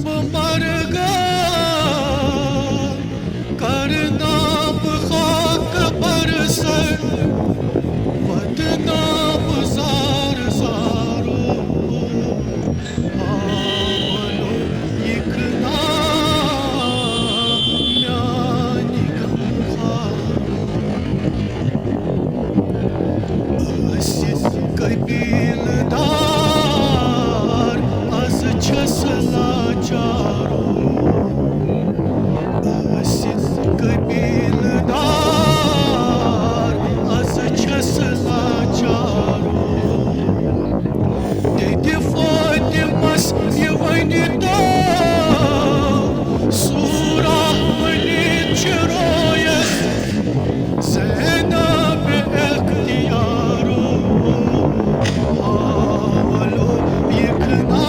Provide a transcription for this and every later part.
بمرگا کرنا بخاک برسر ودنا بزار زارو آولو یکنا میانی غمخارو اسیز قبیل دار از چسلا چارو اسیز قبیل دار از چسلا چارو دیدی فاطمس یوانی دا سورا منی چرویس زینب اختیارو آولو یکنا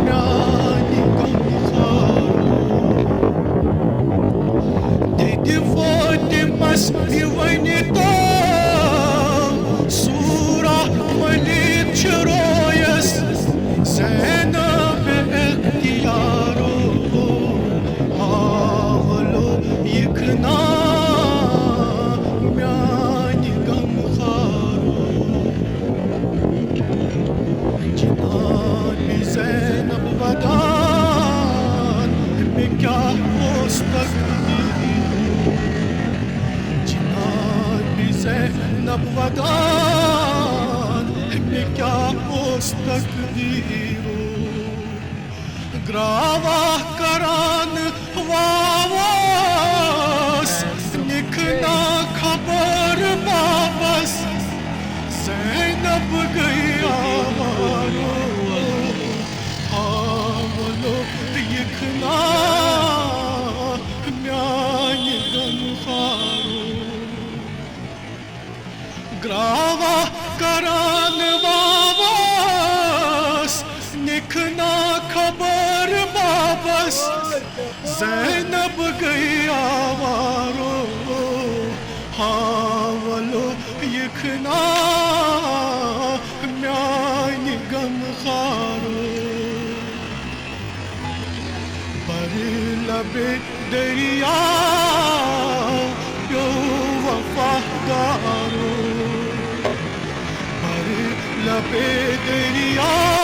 میانی غمخارو دیدی فاطمس یوانی دا سورا منی چرویس زینب اختیارو آولو یکنا میانی غمخارو جناب زینب ودان میں کیا مستقبل جناب زینب ودان میں کیا مستقبل گراوا کران واواس نکنا خبر واپس زینب گئی آوارو آولو یکنا میانی غمخارو گراوا کران واواس نکنا خبر واپس زینب گئی آوارو آولو یکنا میانی غمخارو بر لب دریا یو وفادارو بر لب دریا